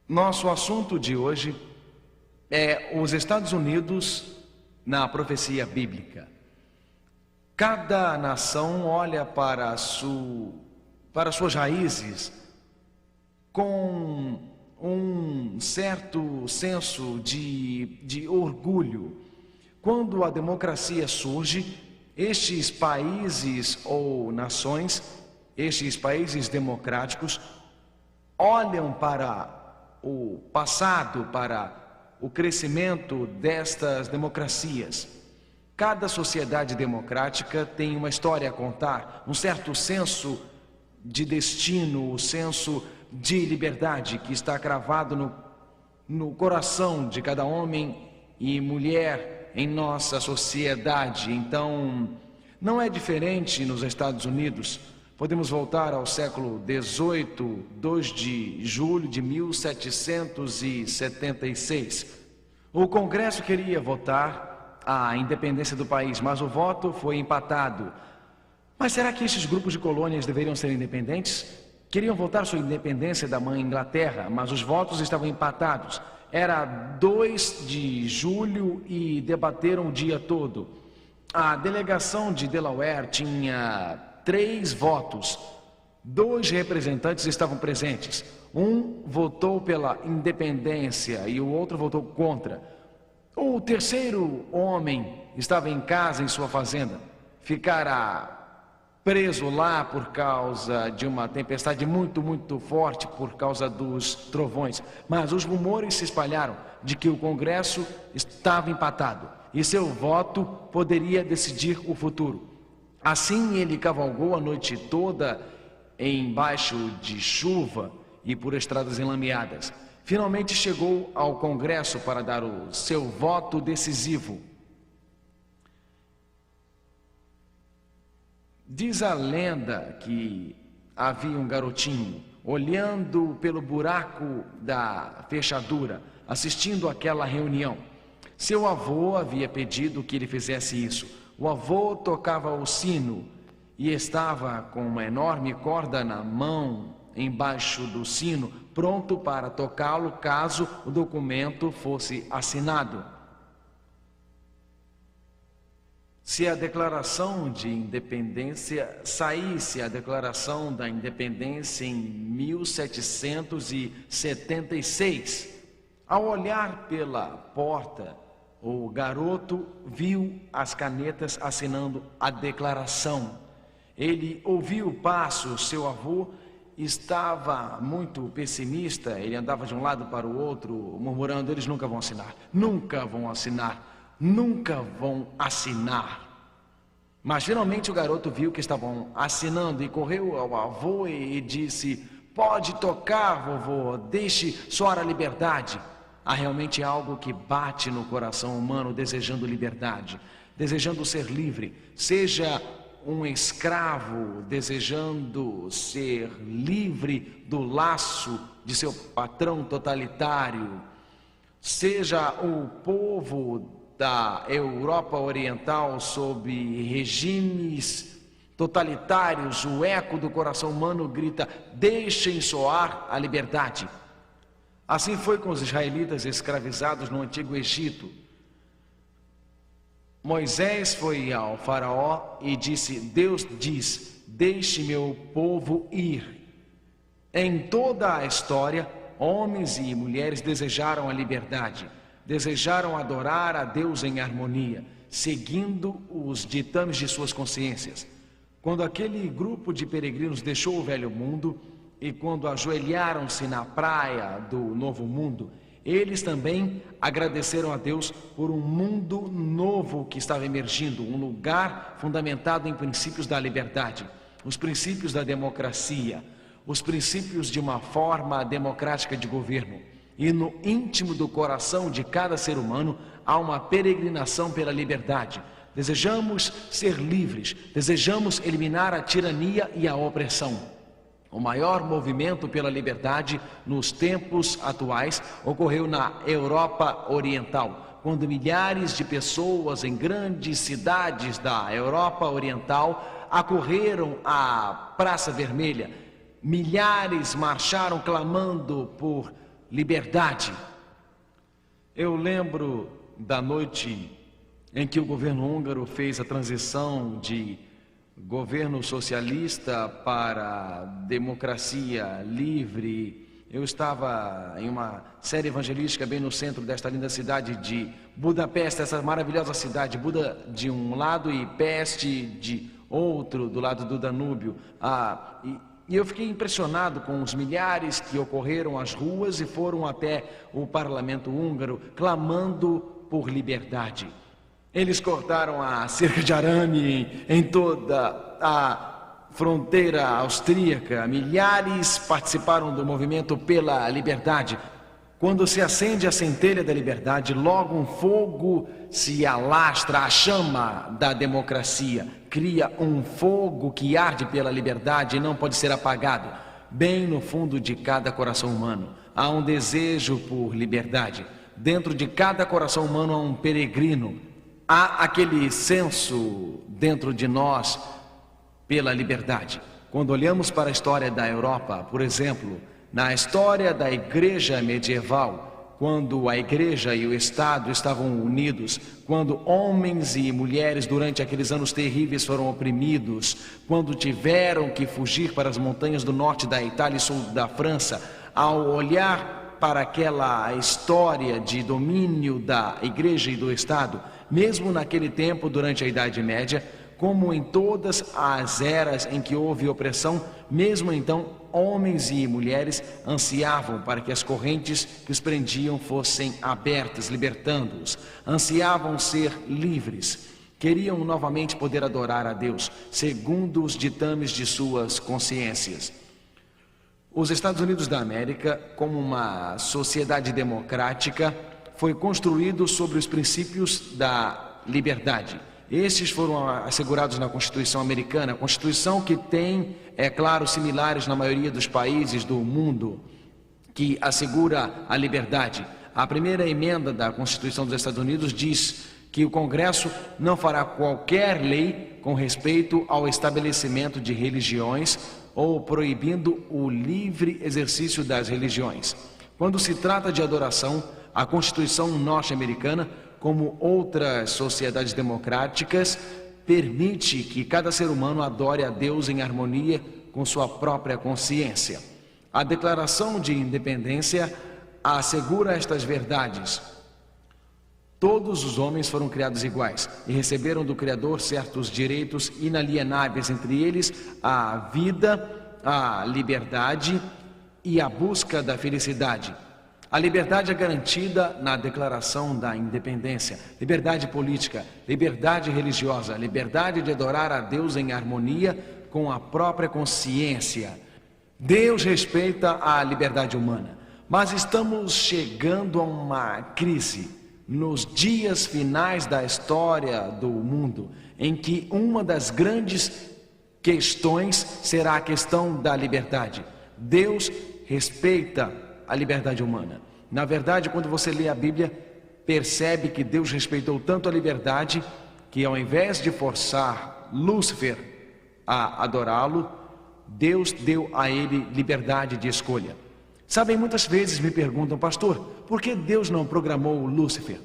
Nosso assunto de hoje é os Estados Unidos na profecia bíblica. Cada nação olha para suas raízes com um certo senso de orgulho. Quando a democracia surge, estes países ou nações, estes países democráticos, olham para o passado, para o crescimento destas democracias. Cada sociedade democrática tem uma história a contar, um certo senso de destino, o senso de liberdade que está cravado no coração de cada homem e mulher em nossa sociedade. Então, não é diferente nos Estados Unidos. Podemos voltar ao século XVIII, 2 de julho de 1776. O Congresso queria votar a independência do país, mas o voto foi empatado. Mas será que esses grupos de colônias deveriam ser independentes? Queriam votar sua independência da mãe Inglaterra, mas os votos estavam empatados. Era 2 de julho e debateram o dia todo. A delegação de Delaware tinha 3 votos. 2 representantes estavam presentes. Um votou pela independência e o outro votou contra. O terceiro homem estava em casa, em sua fazenda. Ficara preso lá por causa de uma tempestade muito forte, por causa dos trovões. Mas os rumores se espalharam de que o Congresso estava empatado e seu voto poderia decidir o futuro. Assim ele cavalgou a noite toda embaixo de chuva e por estradas enlameadas. Finalmente chegou ao Congresso para dar o seu voto decisivo. Diz a lenda que havia um garotinho olhando pelo buraco da fechadura, assistindo àquela reunião. Seu avô havia pedido que ele fizesse isso. O avô tocava o sino e estava com uma enorme corda na mão, embaixo do sino, pronto para tocá-lo caso o documento fosse assinado. Se a declaração de independência saísse, a declaração da independência em 1776, ao olhar pela porta, o garoto viu as canetas assinando a declaração. Ele ouviu o passo, seu avô estava muito pessimista, ele andava de um lado para o outro, murmurando: eles nunca vão assinar, nunca vão assinar, nunca vão assinar. Mas finalmente o garoto viu que estavam assinando e correu ao avô e disse: pode tocar, vovô, deixe soar a liberdade. Há realmente algo que bate no coração humano desejando liberdade, desejando ser livre. Seja um escravo desejando ser livre do laço de seu patrão totalitário, seja o povo da Europa Oriental sob regimes totalitários, o eco do coração humano grita: deixem soar a liberdade. Assim foi com os israelitas escravizados no Antigo Egito. Moisés foi ao faraó e disse: Deus diz, deixe meu povo ir. Em toda a história, homens e mulheres desejaram a liberdade, desejaram adorar a Deus em harmonia, seguindo os ditames de suas consciências. Quando aquele grupo de peregrinos deixou o velho mundo e quando ajoelharam-se na praia do novo mundo, eles também agradeceram a Deus por um mundo novo que estava emergindo, um lugar fundamentado em princípios da liberdade, os princípios da democracia, os princípios de uma forma democrática de governo. E no íntimo do coração de cada ser humano há uma peregrinação pela liberdade. Desejamos ser livres, desejamos eliminar a tirania e a opressão. O maior movimento pela liberdade nos tempos atuais ocorreu na Europa Oriental, quando milhares de pessoas em grandes cidades da Europa Oriental acorreram à Praça Vermelha. Milhares marcharam clamando por liberdade. Eu lembro da noite em que o governo húngaro fez a transição de governo socialista para democracia livre. Eu estava em uma série evangelística bem no centro desta linda cidade de Budapeste, essa maravilhosa cidade, Buda de um lado e Peste de outro, do lado do Danúbio. E eu fiquei impressionado com os milhares que ocorreram às ruas e foram até o parlamento húngaro clamando por liberdade. Eles cortaram a cerca de arame em toda a fronteira austríaca. Milhares participaram do movimento pela liberdade. Quando se acende a centelha da liberdade, logo um fogo se alastra, a chama da democracia. Cria um fogo que arde pela liberdade e não pode ser apagado. Bem no fundo de cada coração humano há um desejo por liberdade. Dentro de cada coração humano há um peregrino. Há aquele senso dentro de nós pela liberdade. Quando olhamos para a história da Europa, por exemplo, na história da igreja medieval, quando a igreja e o Estado estavam unidos, quando homens e mulheres durante aqueles anos terríveis foram oprimidos, quando tiveram que fugir para as montanhas do norte da Itália e sul da França, ao olhar para aquela história de domínio da igreja e do Estado, mesmo naquele tempo, durante a Idade Média, como em todas as eras em que houve opressão, mesmo então, homens e mulheres ansiavam para que as correntes que os prendiam fossem abertas, libertando-os. Ansiavam ser livres. Queriam novamente poder adorar a Deus, segundo os ditames de suas consciências. Os Estados Unidos da América, como uma sociedade democrática, foi construído sobre os princípios da liberdade. Estes foram assegurados na Constituição americana, Constituição que tem, é claro, similares na maioria dos países do mundo, que assegura a liberdade. A primeira emenda da Constituição dos Estados Unidos diz que o Congresso não fará qualquer lei com respeito ao estabelecimento de religiões ou proibindo o livre exercício das religiões. Quando se trata de adoração, a Constituição norte-americana, como outras sociedades democráticas, permite que cada ser humano adore a Deus em harmonia com sua própria consciência. A Declaração de Independência assegura estas verdades. Todos os homens foram criados iguais e receberam do Criador certos direitos inalienáveis, entre eles a vida, a liberdade e a busca da felicidade. A liberdade é garantida na Declaração da Independência. Liberdade política, liberdade religiosa, liberdade de adorar a Deus em harmonia com a própria consciência. Deus respeita a liberdade humana, mas estamos chegando a uma crise nos dias finais da história do mundo, em que uma das grandes questões será a questão da liberdade. Deus respeita a liberdade humana. Na verdade, quando você lê a Bíblia, percebe que Deus respeitou tanto a liberdade que, ao invés de forçar Lúcifer a adorá-lo, Deus deu a ele liberdade de escolha. Sabem, muitas vezes me perguntam, pastor, por que Deus não programou Lúcifer?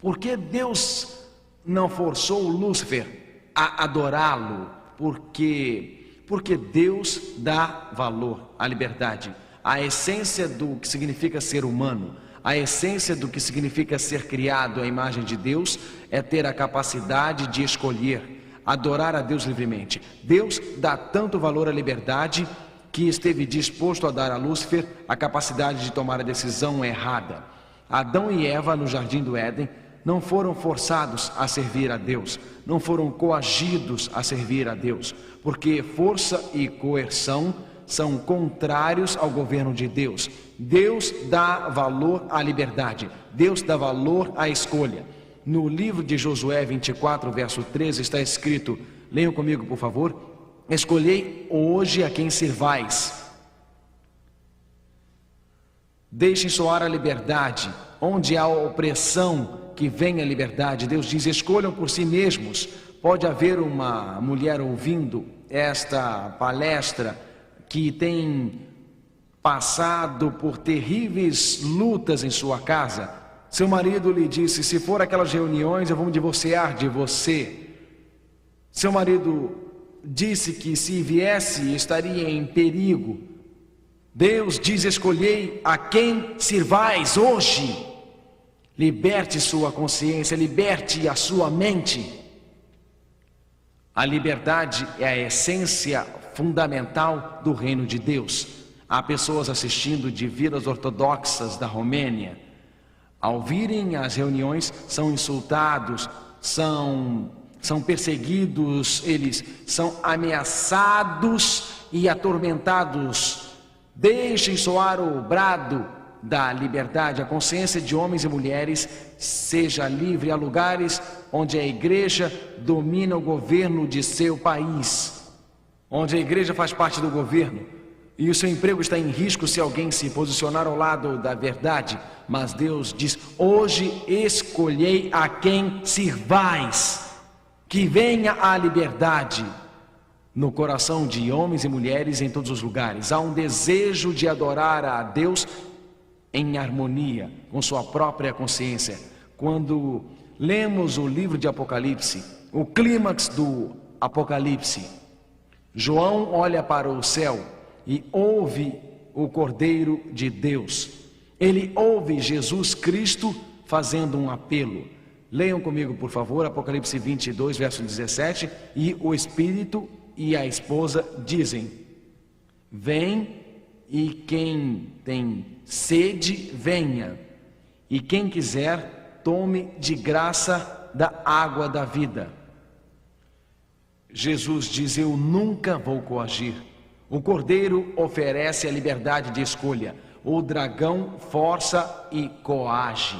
Por que Deus não forçou Lúcifer a adorá-lo? Porque Deus dá valor à liberdade. A essência do que significa ser humano, a essência do que significa ser criado à imagem de Deus é ter a capacidade de escolher, adorar a Deus livremente. Deus dá tanto valor à liberdade que esteve disposto a dar a Lúcifer a capacidade de tomar a decisão errada. Adão e Eva, no jardim do Éden, não foram forçados a servir a Deus, não foram coagidos a servir a Deus, porque força e coerção são contrários ao governo de Deus. Deus dá valor à liberdade, Deus dá valor à escolha. No livro de Josué 24, verso 13, está escrito, leiam comigo por favor: escolhei hoje a quem servais. Deixem soar a liberdade. Onde há opressão, que venha a liberdade. Deus diz, escolham por si mesmos. Pode haver uma mulher ouvindo esta palestra que tem passado por terríveis lutas em sua casa, seu marido lhe disse: se for aquelas reuniões, eu vou me divorciar de você. Seu marido disse que se viesse estaria em perigo. Deus diz: escolhei a quem sirvais hoje. Liberte sua consciência, liberte a sua mente. A liberdade é a essência fundamental do reino de Deus. Há pessoas assistindo de vilas ortodoxas da Romênia. Ao virem as reuniões, são insultados, são perseguidos, eles são ameaçados e atormentados. Deixem soar o brado da liberdade. A consciência de homens e mulheres seja livre. Há lugares onde a igreja domina o governo de seu país, onde a igreja faz parte do governo, e o seu emprego está em risco se alguém se posicionar ao lado da verdade. Mas Deus diz: hoje escolhei a quem sirvais. Que venha a liberdade no coração de homens e mulheres em todos os lugares. Há um desejo de adorar a Deus em harmonia com sua própria consciência. Quando lemos o livro de Apocalipse, o clímax do Apocalipse, João olha para o céu e ouve o Cordeiro de Deus. Ele ouve Jesus Cristo fazendo um apelo. Leiam comigo, por favor, Apocalipse 22, verso 17. E o Espírito e a esposa dizem: vem, e quem tem sede, venha, e quem quiser, tome de graça da água da vida. Jesus diz: eu nunca vou coagir. O Cordeiro oferece a liberdade de escolha. O dragão força e coage.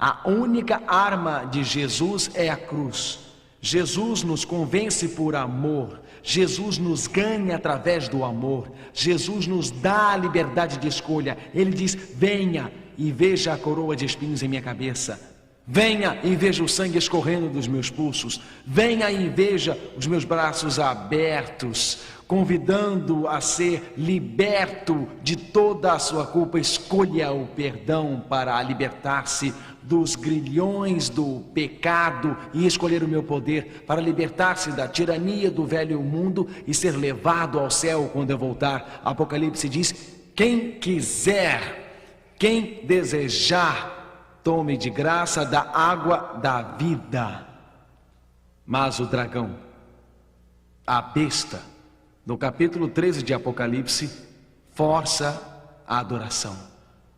A única arma de Jesus é a cruz. Jesus nos convence por amor. Jesus nos ganha através do amor. Jesus nos dá a liberdade de escolha. Ele diz: venha e veja a coroa de espinhos em minha cabeça. Venha e veja o sangue escorrendo dos meus pulsos. Venha e veja os meus braços abertos, convidando a ser liberto de toda a sua culpa. Escolha o perdão para libertar-se dos grilhões do pecado e escolher o meu poder para libertar-se da tirania do velho mundo e ser levado ao céu quando eu voltar. Apocalipse diz: quem quiser, quem desejar, tome de graça da água da vida. Mas o dragão, a besta, no capítulo 13 de Apocalipse, força a adoração.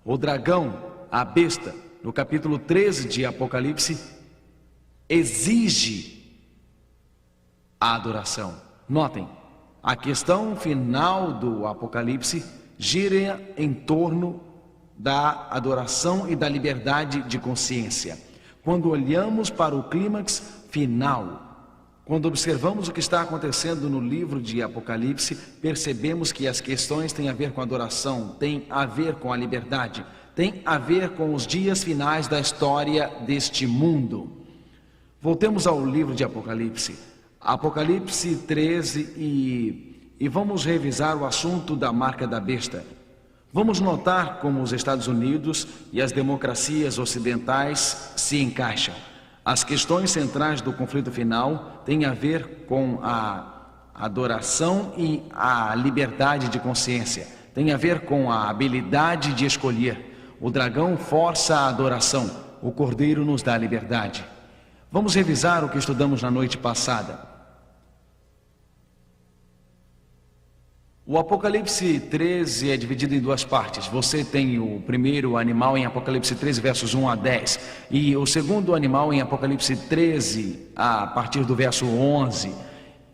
O dragão, a besta, no capítulo 13 de Apocalipse, exige a adoração. Notem, a questão final do Apocalipse gira em torno da adoração e da liberdade de consciência. Quando olhamos para o clímax final, quando observamos o que está acontecendo no livro de Apocalipse, percebemos que as questões têm a ver com a adoração, têm a ver com a liberdade, têm a ver com os dias finais da história deste mundo. Voltemos ao livro de Apocalipse, Apocalipse 13, e vamos revisar o assunto da marca da besta. Vamos notar como os Estados Unidos e as democracias ocidentais se encaixam. As questões centrais do conflito final têm a ver com a adoração e a liberdade de consciência. Tem a ver com a habilidade de escolher. O dragão força a adoração, o cordeiro nos dá a liberdade. Vamos revisar o que estudamos na noite passada. O Apocalipse 13 é dividido em duas partes. Você tem o primeiro animal em Apocalipse 13, versos 1 a 10. E o segundo animal em Apocalipse 13, a partir do verso 11.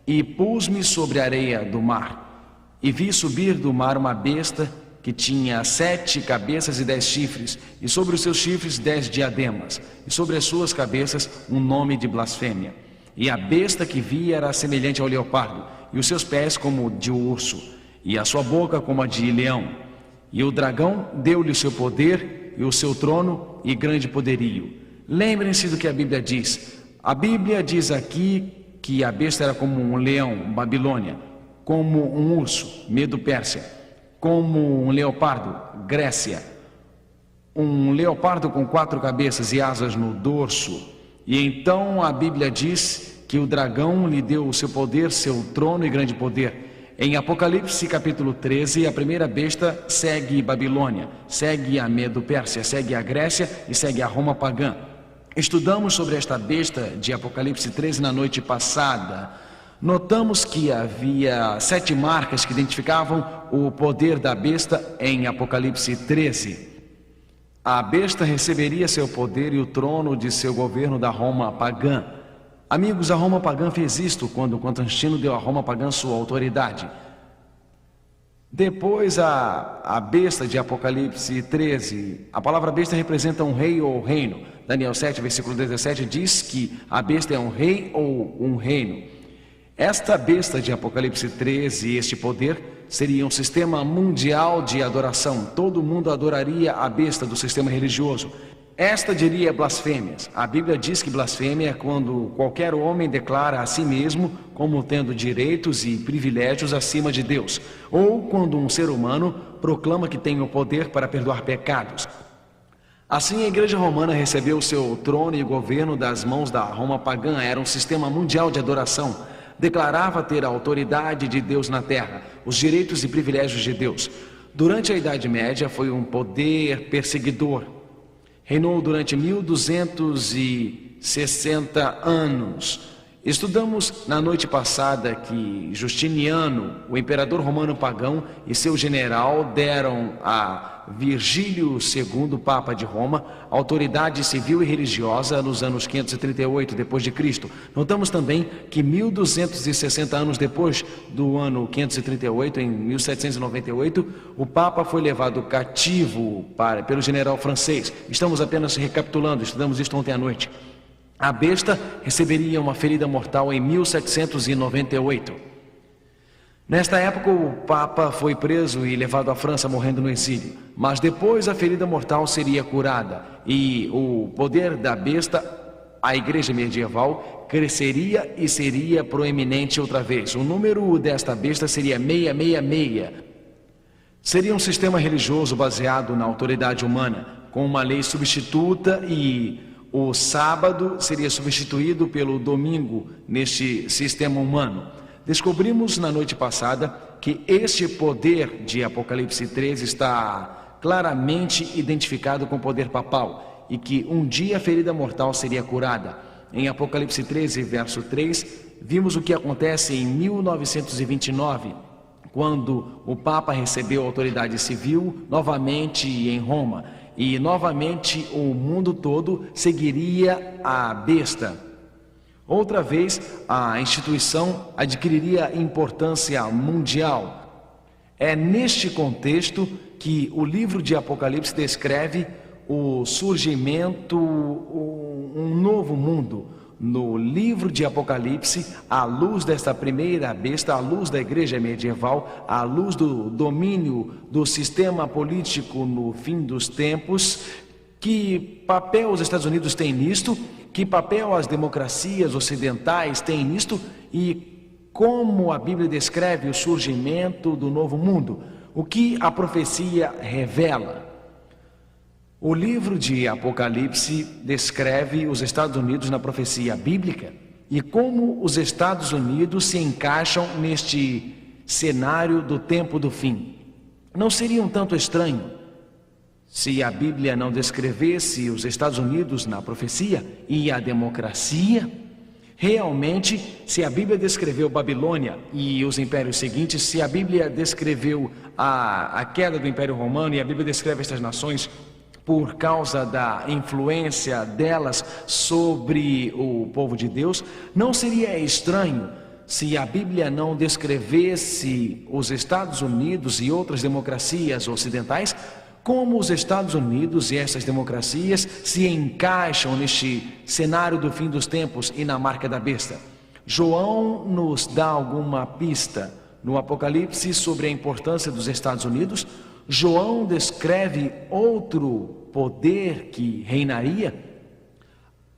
E pus-me sobre a areia do mar, e vi subir do mar uma besta que tinha 7 cabeças e 10 chifres, e sobre os seus chifres 10 diademas, e sobre as suas cabeças um nome de blasfêmia. E a besta que vi era semelhante ao leopardo, e os seus pés como de urso, e a sua boca como a de leão. E o dragão deu-lhe o seu poder e o seu trono e grande poderio. Lembrem-se do que a Bíblia diz. A Bíblia diz aqui que a besta era como um leão, Babilônia, como um urso, Medo Pérsia, como um leopardo, Grécia. Um leopardo com 4 cabeças e asas no dorso. E então a Bíblia diz que o dragão lhe deu o seu poder, seu trono e grande poder. Em Apocalipse capítulo 13, a primeira besta segue Babilônia, segue a Medo-Pérsia, segue a Grécia e segue a Roma pagã. Estudamos sobre esta besta de Apocalipse 13 na noite passada. Notamos que havia 7 marcas que identificavam o poder da besta em Apocalipse 13. A besta receberia seu poder e o trono de seu governo da Roma pagã. Amigos, a Roma pagã fez isto quando Constantino deu a Roma pagã sua autoridade. Depois a besta de Apocalipse 13, a palavra besta representa um rei ou reino. Daniel 7, versículo 17 diz que a besta é um rei ou um reino. Esta besta de Apocalipse 13, este poder, seria um sistema mundial de adoração. Todo mundo adoraria a besta do sistema religioso. Esta diria blasfêmias. A Bíblia diz que blasfêmia é quando qualquer homem declara a si mesmo como tendo direitos e privilégios acima de Deus, ou quando um ser humano proclama que tem o poder para perdoar pecados. Assim, a Igreja Romana recebeu seu trono e governo das mãos da Roma pagã. Era um sistema mundial de adoração. Declarava ter a autoridade de Deus na terra, os direitos e privilégios de Deus. Durante a Idade Média foi um poder perseguidor. Reinou durante 1260 anos. Estudamos na noite passada que Justiniano, o imperador romano pagão, e seu general deram a Virgílio II, Papa de Roma, autoridade civil e religiosa nos anos 538 depois de Cristo. Notamos também que 1260 anos depois do ano 538, em 1798, o Papa foi levado cativo pelo general francês. Estamos apenas recapitulando, estudamos isto ontem à noite. A besta receberia uma ferida mortal em 1798. Nesta época, o Papa foi preso e levado à França, morrendo no exílio. Mas depois a ferida mortal seria curada e o poder da besta, a igreja medieval, cresceria e seria proeminente outra vez. O número desta besta seria 666. Seria um sistema religioso baseado na autoridade humana, com uma lei substituta, e o sábado seria substituído pelo domingo neste sistema humano. Descobrimos na noite passada que este poder de Apocalipse 13 está claramente identificado com o poder papal e que um dia a ferida mortal seria curada. Em Apocalipse 13, verso 3, vimos o que acontece em 1929, quando o Papa recebeu autoridade civil novamente em Roma, e novamente o mundo todo seguiria a besta. Outra vez, a instituição adquiriria importância mundial. É neste contexto que o livro de Apocalipse descreve o surgimento, um novo mundo. No livro de Apocalipse, à luz desta primeira besta, à luz da igreja medieval, à luz do domínio do sistema político no fim dos tempos, que papel os Estados Unidos têm nisto? Que papel as democracias ocidentais têm nisto? E como a Bíblia descreve o surgimento do novo mundo? O que a profecia revela? O livro de Apocalipse descreve os Estados Unidos na profecia bíblica e como os Estados Unidos se encaixam neste cenário do tempo do fim. Não seria um tanto estranho se a Bíblia não descrevesse os Estados Unidos na profecia e a democracia? Realmente, se a Bíblia descreveu Babilônia e os impérios seguintes, se a Bíblia descreveu a queda do Império Romano e a Bíblia descreve estas nações por causa da influência delas sobre o povo de Deus, não seria estranho se a Bíblia não descrevesse os Estados Unidos e outras democracias ocidentais, como os Estados Unidos e essas democracias se encaixam neste cenário do fim dos tempos e na marca da besta. João nos dá alguma pista no Apocalipse sobre a importância dos Estados Unidos. João descreve outro poder que reinaria.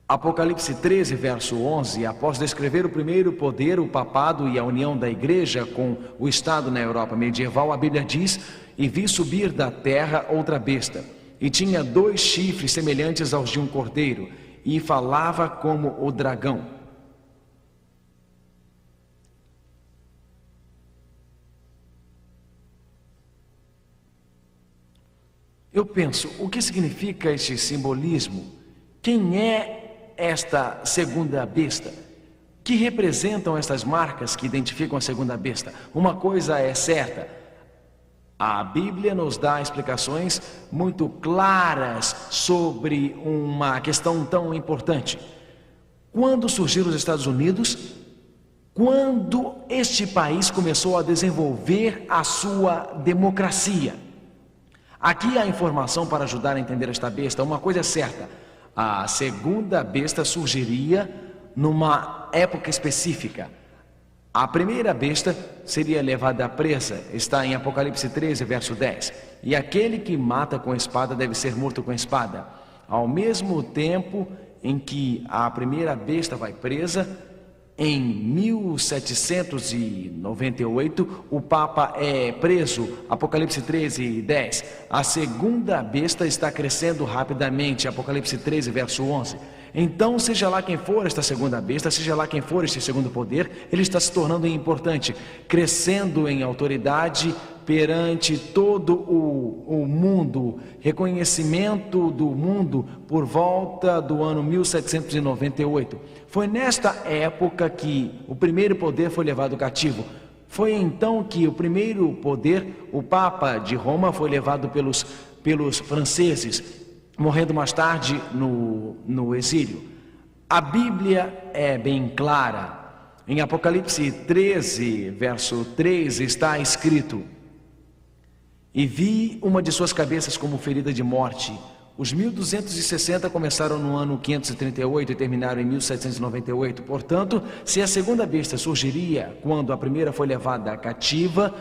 Apocalipse 13, verso 11, após descrever o primeiro poder, o papado e a união da igreja com o Estado na Europa medieval, a Bíblia diz: E vi subir da terra outra besta, e tinha 2 chifres semelhantes aos de um cordeiro, e falava como o dragão. Eu penso, o que significa este simbolismo? Quem é esta segunda besta? Que representam estas marcas que identificam a segunda besta? Uma coisa é certa, a Bíblia nos dá explicações muito claras sobre uma questão tão importante. Quando surgiram os Estados Unidos, quando este país começou a desenvolver a sua democracia. Aqui há informação para ajudar a entender esta besta. Uma coisa é certa, a segunda besta surgiria numa época específica. A primeira besta seria levada presa, está em Apocalipse 13, verso 10. E aquele que mata com espada deve ser morto com espada. Ao mesmo tempo em que a primeira besta vai presa, em 1798, o Papa é preso, Apocalipse 13, 10. A segunda besta está crescendo rapidamente, Apocalipse 13, verso 11. Então, seja lá quem for esta segunda besta, seja lá quem for este segundo poder, ele está se tornando importante, crescendo em autoridade perante todo o mundo, reconhecimento do mundo por volta do ano 1798. Foi nesta época que o primeiro poder foi levado cativo. Foi então que o primeiro poder, o Papa de Roma, foi levado pelos franceses, morrendo mais tarde no exílio. A Bíblia é bem clara. Em Apocalipse 13, verso 3, está escrito: e vi uma de suas cabeças como ferida de morte. Os 1260 começaram no ano 538 e terminaram em 1798. Portanto, se a segunda besta surgiria quando a primeira foi levada cativa,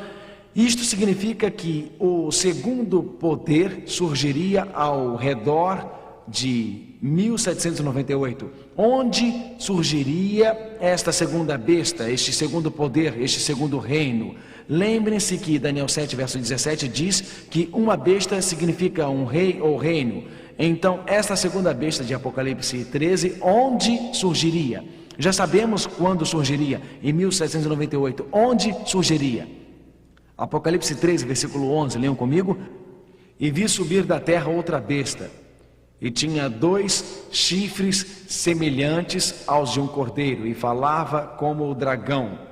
isto significa que o segundo poder surgiria ao redor de 1798. Onde surgiria esta segunda besta, este segundo poder, este segundo reino? Lembrem-se que Daniel 7, verso 17 diz que uma besta significa um rei ou reino. Então, esta segunda besta de Apocalipse 13, onde surgiria? Já sabemos quando surgiria, em 1798. Onde surgiria? Apocalipse 13, versículo 11, leiam comigo. E vi subir da terra outra besta, e tinha 2 chifres semelhantes aos de um cordeiro, e falava como o dragão.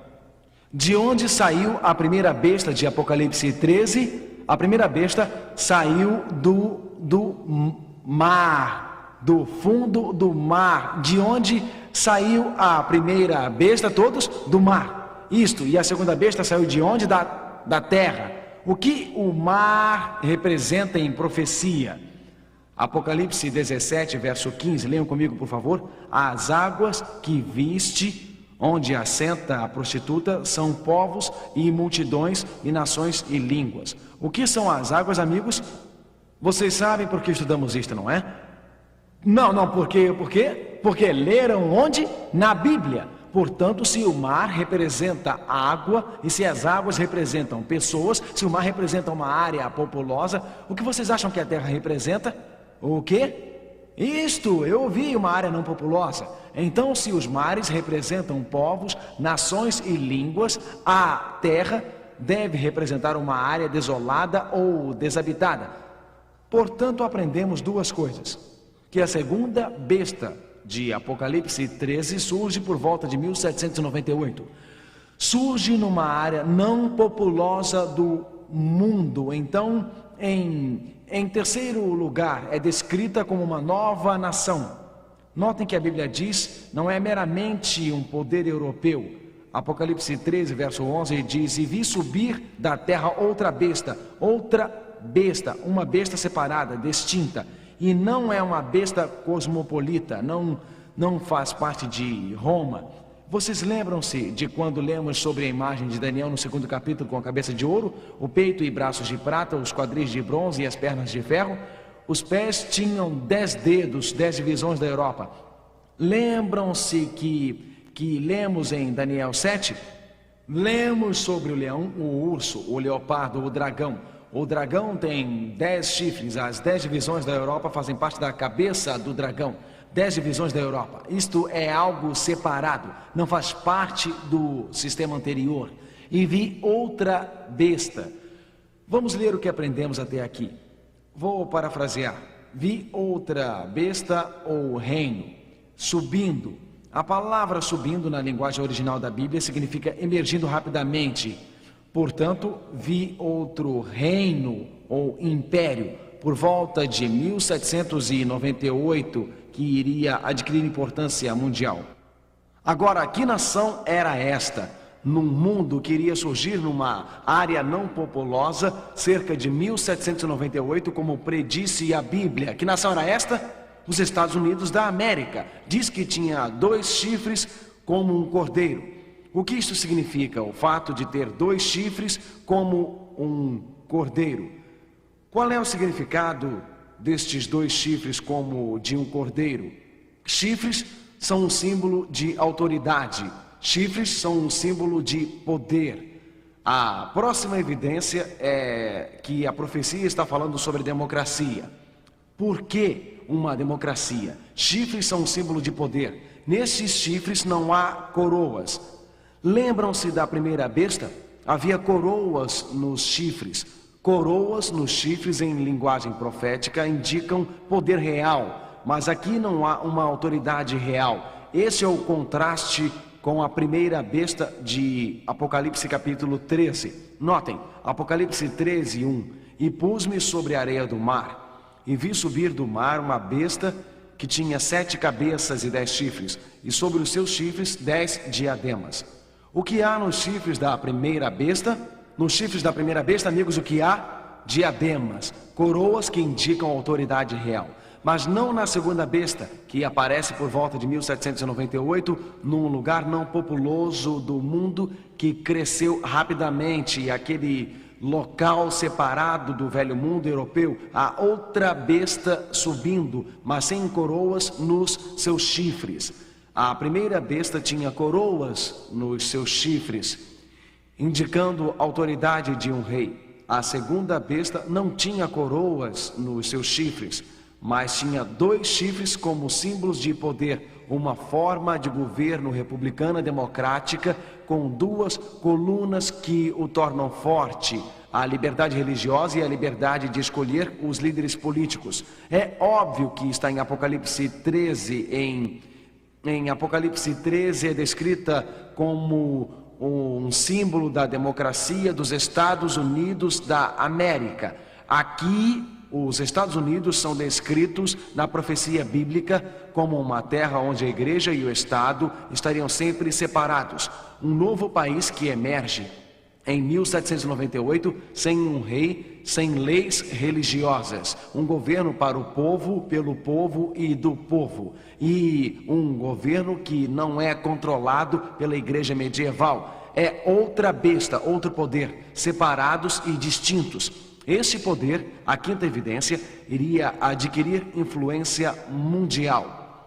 De onde saiu a primeira besta de Apocalipse 13? A primeira besta saiu do mar, do fundo do mar. De onde saiu a primeira besta? Todos do mar. Isto, e a segunda besta saiu de onde? Da terra. O que o mar representa em profecia? Apocalipse 17, verso 15, leiam comigo por favor. As águas que viste, onde assenta a prostituta, são povos e multidões e nações e línguas. O que são as águas, amigos? Vocês sabem por que estudamos isto, não é? Não, por quê? Porque leram onde? Na Bíblia. Portanto, se o mar representa água e se as águas representam pessoas, se o mar representa uma área populosa, o que vocês acham que a terra representa? O quê? Isto, eu ouvi, uma área não populosa. Então, se os mares representam povos, nações e línguas, a terra deve representar uma área desolada ou desabitada. Portanto, aprendemos 2 coisas. Que a segunda besta de Apocalipse 13 surge por volta de 1798. Surge numa área não populosa do mundo. Então, em terceiro lugar, é descrita como uma nova nação. Notem que a Bíblia diz, não é meramente um poder europeu. Apocalipse 13, verso 11 diz: e vi subir da terra outra besta, uma besta separada, distinta. E não é uma besta cosmopolita, não faz parte de Roma. Vocês lembram-se de quando lemos sobre a imagem de Daniel no 2º capítulo, com a cabeça de ouro, o peito e braços de prata, os quadris de bronze e as pernas de ferro? Os pés tinham 10 dedos, 10 divisões da Europa. Lembram-se que lemos em Daniel 7? Lemos sobre o leão, o urso, o leopardo, o dragão. O dragão tem 10 chifres, as 10 divisões da Europa fazem parte da cabeça do dragão. 10 divisões da Europa. Isto é algo separado, não faz parte do sistema anterior. E vi outra besta. Vamos ler o que aprendemos até aqui. Vou parafrasear. Vi outra besta ou reino, subindo. A palavra subindo na linguagem original da Bíblia significa emergindo rapidamente. Portanto, vi outro reino ou império por volta de 1798 que iria adquirir importância mundial. Agora, que nação era esta? Num mundo que iria surgir numa área não populosa, cerca de 1798, como predisse a Bíblia. Que nação era esta? Os Estados Unidos da América. Diz que tinha 2 chifres como um cordeiro. O que isso significa? O fato de ter 2 chifres como um cordeiro. Qual é o significado destes 2 chifres como de um cordeiro? Chifres são um símbolo de autoridade. Chifres são um símbolo de poder. A próxima evidência é que a profecia está falando sobre democracia. Por que uma democracia? Chifres são um símbolo de poder. Nesses chifres não há coroas. Lembram-se da primeira besta? Havia coroas nos chifres. Coroas nos chifres em linguagem profética indicam poder real, mas aqui não há uma autoridade real. Esse é o contraste com a primeira besta de Apocalipse capítulo 13. Notem, Apocalipse 13, 1. E pus-me sobre a areia do mar, e vi subir do mar uma besta que tinha 7 cabeças e 10 chifres, e sobre os seus chifres 10 diademas. O que há nos chifres da primeira besta? Nos chifres da primeira besta, amigos, o que há? Diademas, coroas que indicam autoridade real. Mas não na segunda besta, que aparece por volta de 1798, num lugar não populoso do mundo que cresceu rapidamente, aquele local separado do velho mundo europeu. Há outra besta subindo, mas sem coroas nos seus chifres. A primeira besta tinha coroas nos seus chifres, indicando a autoridade de um rei. A segunda besta não tinha coroas nos seus chifres, mas tinha 2 chifres como símbolos de poder, uma forma de governo republicana democrática com 2 colunas que o tornam forte, a liberdade religiosa e a liberdade de escolher os líderes políticos. É óbvio que está em Apocalipse 13, em Apocalipse 13 é descrita como um símbolo da democracia dos Estados Unidos da América. Aqui, os Estados Unidos são descritos na profecia bíblica como uma terra onde a igreja e o Estado estariam sempre separados. Um novo país que emerge em 1798, sem um rei, sem leis religiosas. Um governo para o povo, pelo povo e do povo. E um governo que não é controlado pela igreja medieval. É outra besta, outro poder, separados e distintos. Esse poder, a quinta evidência, iria adquirir influência mundial.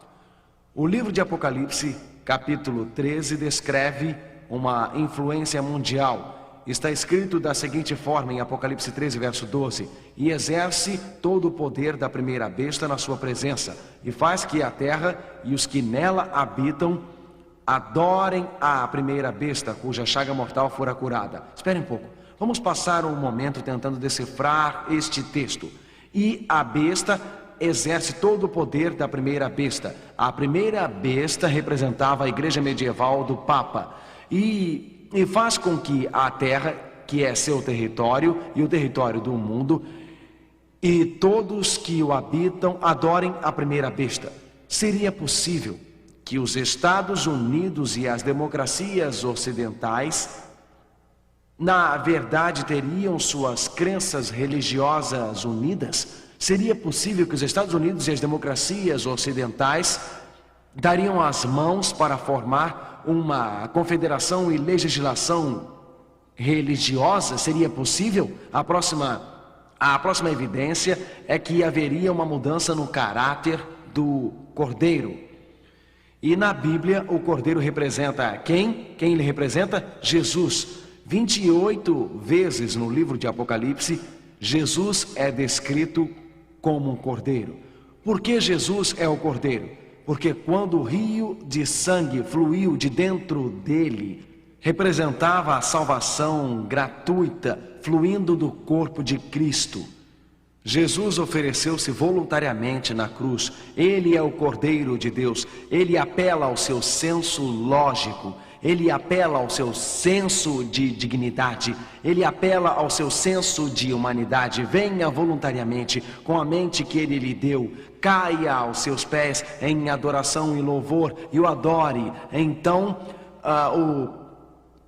O livro de Apocalipse, capítulo 13, descreve uma influência mundial. Está escrito da seguinte forma em Apocalipse 13, verso 12: e exerce todo o poder da primeira besta na sua presença, e faz que a terra e os que nela habitam adorem a primeira besta, cuja chaga mortal fora curada. Espere um pouco. Vamos passar um momento tentando decifrar este texto. E a besta exerce todo o poder da primeira besta. A primeira besta representava a igreja medieval do Papa. E faz com que a terra, que é seu território e o território do mundo, e todos que o habitam adorem a primeira besta. Seria possível que os Estados Unidos e as democracias ocidentais, na verdade, teriam suas crenças religiosas unidas? Seria possível que os Estados Unidos e as democracias ocidentais dariam as mãos para formar uma confederação e legislação religiosa? Seria possível? A próxima evidência é que haveria uma mudança no caráter do Cordeiro. E na Bíblia o Cordeiro representa quem? Quem ele representa? Jesus. 28 vezes no livro de Apocalipse Jesus é descrito como um cordeiro. Por que Jesus é o cordeiro? Porque quando o rio de sangue fluiu de dentro dele, representava a salvação gratuita fluindo do corpo de Cristo. Jesus ofereceu-se voluntariamente na cruz. Ele é o Cordeiro de Deus. Ele apela ao seu senso lógico. Ele apela ao seu senso de dignidade. Ele apela ao seu senso de humanidade. Venha voluntariamente com a mente que Ele lhe deu. Caia aos seus pés em adoração e louvor e o adore. Então,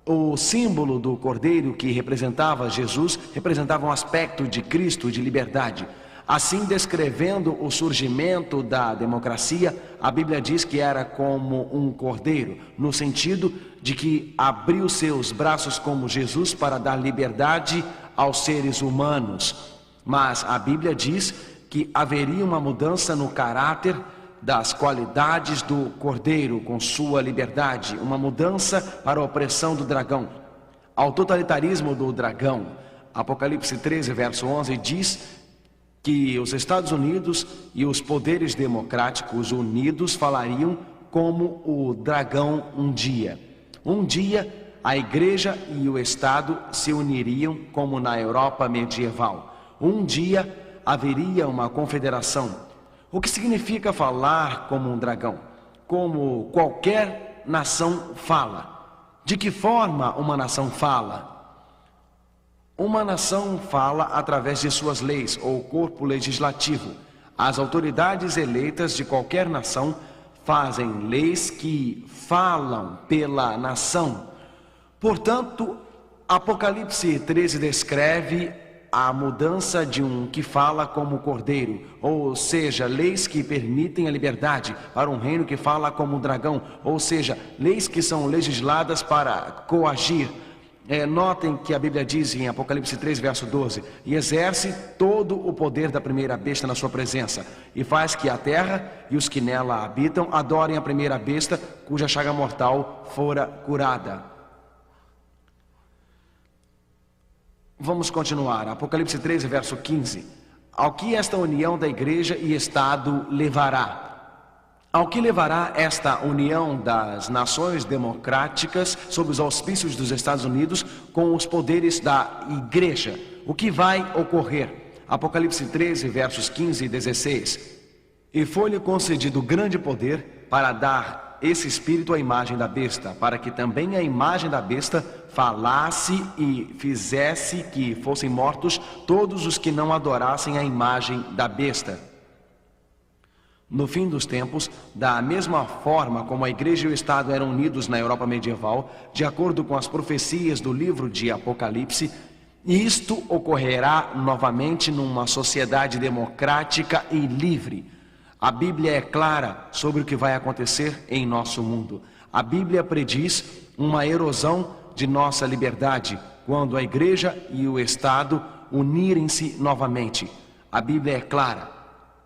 o símbolo do cordeiro que representava Jesus, representava um aspecto de Cristo, de liberdade. Assim, descrevendo o surgimento da democracia, a Bíblia diz que era como um cordeiro, no sentido de que abriu seus braços como Jesus para dar liberdade aos seres humanos. Mas a Bíblia diz que haveria uma mudança no caráter das qualidades do cordeiro com sua liberdade, uma mudança para a opressão do dragão, ao totalitarismo do dragão. Apocalipse 13, verso 11 diz que os Estados Unidos e os poderes democráticos unidos falariam como o dragão um dia. Um dia a igreja e o Estado se uniriam como na Europa medieval. Um dia haveria uma confederação. O que significa falar como um dragão? Como qualquer nação fala. De que forma uma nação fala? Uma nação fala através de suas leis ou corpo legislativo. As autoridades eleitas de qualquer nação fazem leis que falam pela nação. Portanto, Apocalipse 13 descreve a mudança de um que fala como cordeiro, ou seja, leis que permitem a liberdade, para um reino que fala como um dragão, ou seja, leis que são legisladas para coagir. Notem que a Bíblia diz em Apocalipse 3, verso 12: e exerce todo o poder da primeira besta na sua presença, e faz que a terra e os que nela habitam adorem a primeira besta, cuja chaga mortal fora curada. Vamos continuar. Apocalipse 13, verso 15. Ao que esta união da igreja e Estado levará? Ao que levará esta união das nações democráticas sob os auspícios dos Estados Unidos com os poderes da igreja? O que vai ocorrer? Apocalipse 13, versos 15 e 16. E foi-lhe concedido grande poder para dar esse espírito à imagem da besta, para que também a imagem da besta falasse e fizesse que fossem mortos todos os que não adorassem a imagem da besta. No fim dos tempos, da mesma forma como a igreja e o Estado eram unidos na Europa medieval, de acordo com as profecias do livro de Apocalipse, isto ocorrerá novamente numa sociedade democrática e livre. A Bíblia é clara sobre o que vai acontecer em nosso mundo. A Bíblia prediz uma erosão de nossa liberdade quando a igreja e o Estado unirem-se novamente. A Bíblia é clara.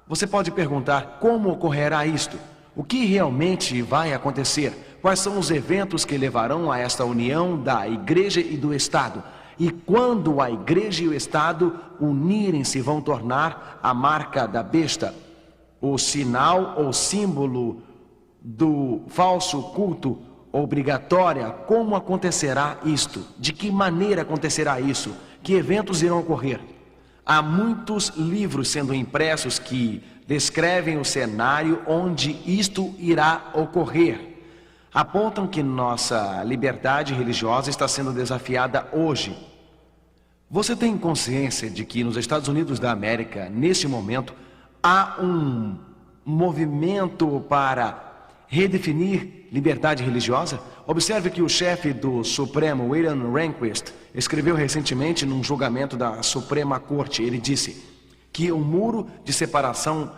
Você pode perguntar como ocorrerá isto? O que realmente vai acontecer? Quais são os eventos que levarão a esta união da igreja e do Estado? E quando a igreja e o Estado unirem-se, vão tornar a marca da besta, o sinal ou símbolo do falso culto obrigatória. Como acontecerá isto? De que maneira acontecerá isso? Que eventos irão ocorrer? Há muitos livros sendo impressos que descrevem o cenário onde isto irá ocorrer. Apontam que nossa liberdade religiosa está sendo desafiada hoje. Você tem consciência de que nos Estados Unidos da América, neste momento, há um movimento para redefinir liberdade religiosa? Observe que o chefe do Supremo, William Rehnquist, escreveu recentemente num julgamento da Suprema Corte. Ele disse que o muro de separação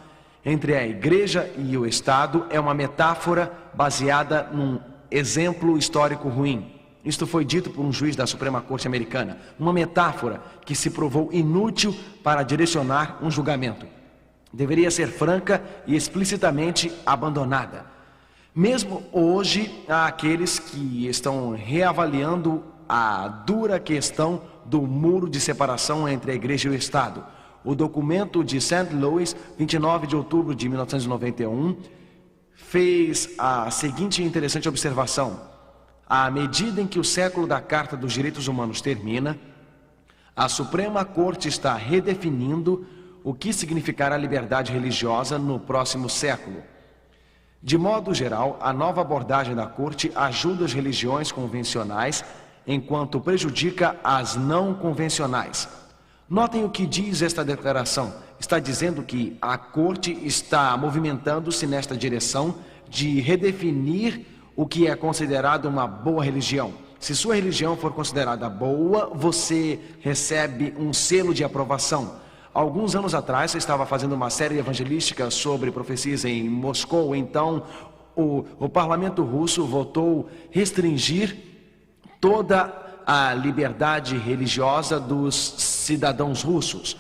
entre a igreja e o Estado é uma metáfora baseada num exemplo histórico ruim. Isto foi dito por um juiz da Suprema Corte americana. Uma metáfora que se provou inútil para direcionar um julgamento. Deveria ser franca e explicitamente abandonada. Mesmo hoje, há aqueles que estão reavaliando a dura questão do muro de separação entre a igreja e o Estado. O documento de St. Louis, 29 de outubro de 1991, fez a seguinte interessante observação: à medida em que o século da Carta dos Direitos Humanos termina, a Suprema Corte está redefinindo o que significará liberdade religiosa no próximo século. De modo geral, a nova abordagem da Corte ajuda as religiões convencionais, enquanto prejudica as não convencionais. Notem o que diz esta declaração. Está dizendo que a Corte está movimentando-se nesta direção de redefinir o que é considerado uma boa religião. Se sua religião for considerada boa, você recebe um selo de aprovação. Alguns anos atrás, eu estava fazendo uma série evangelística sobre profecias em Moscou. Então, o parlamento russo votou restringir toda a liberdade religiosa dos cidadãos russos.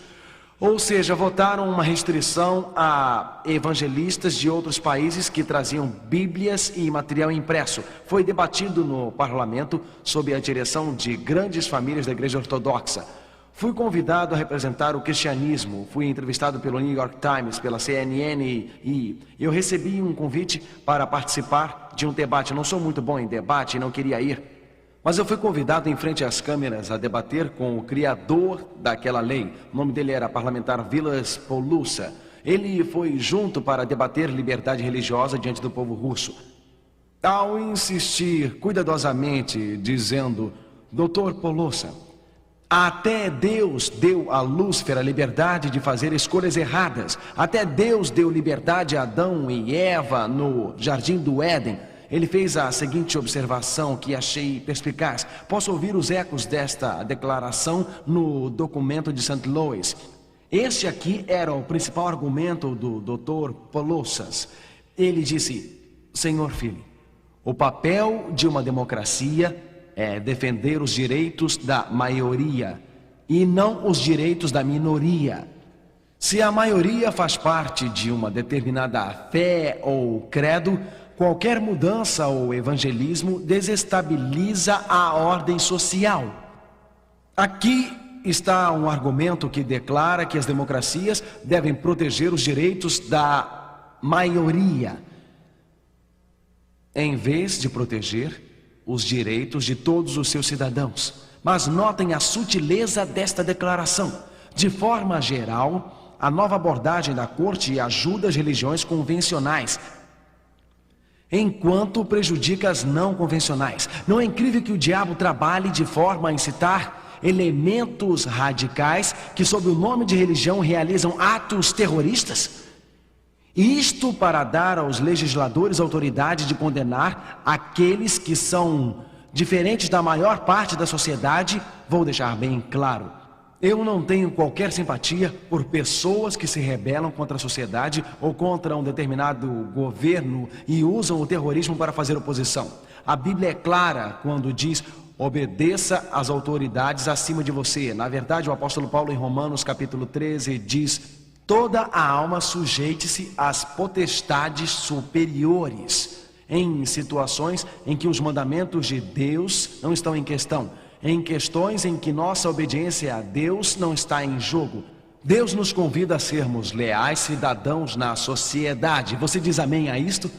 Ou seja, votaram uma restrição a evangelistas de outros países que traziam bíblias e material impresso. Foi debatido no parlamento sob a direção de grandes famílias da igreja ortodoxa. Fui convidado a representar o cristianismo, fui entrevistado pelo New York Times, pela CNN e eu recebi um convite para participar de um debate. Eu não sou muito bom em debate e não queria ir, mas eu fui convidado em frente às câmeras a debater com o criador daquela lei. O nome dele era parlamentar Vilas Polusa. Ele foi junto para debater liberdade religiosa diante do povo russo. Ao insistir cuidadosamente, dizendo: Dr. Polusa, até Deus deu a Lúcifer a liberdade de fazer escolhas erradas. Até Deus deu liberdade a Adão e Eva no Jardim do Éden. Ele fez a seguinte observação que achei perspicaz. Posso ouvir os ecos desta declaração no documento de St. Louis. Este aqui era o principal argumento do Dr. Polossas. Ele disse: Senhor Filho, o papel de uma democracia é defender os direitos da maioria e não os direitos da minoria. Se a maioria faz parte de uma determinada fé ou credo, qualquer mudança ou evangelismo desestabiliza a ordem social. Aqui está um argumento que declara que as democracias devem proteger os direitos da maioria, em vez de proteger os direitos de todos os seus cidadãos. Mas notem a sutileza desta declaração. De forma geral, a nova abordagem da Corte ajuda as religiões convencionais, enquanto prejudica as não convencionais. Não é incrível que o diabo trabalhe de forma a incitar elementos radicais que, sob o nome de religião, realizam atos terroristas? Isto para dar aos legisladores autoridade de condenar aqueles que são diferentes da maior parte da sociedade. Vou deixar bem claro: eu não tenho qualquer simpatia por pessoas que se rebelam contra a sociedade ou contra um determinado governo e usam o terrorismo para fazer oposição. A Bíblia é clara quando diz: obedeça às autoridades acima de você. Na verdade, o apóstolo Paulo, em Romanos capítulo 13, diz: toda a alma sujeite-se às potestades superiores, em situações em que os mandamentos de Deus não estão em questão, em questões em que nossa obediência a Deus não está em jogo. Deus nos convida a sermos leais cidadãos na sociedade. Você diz amém a isto?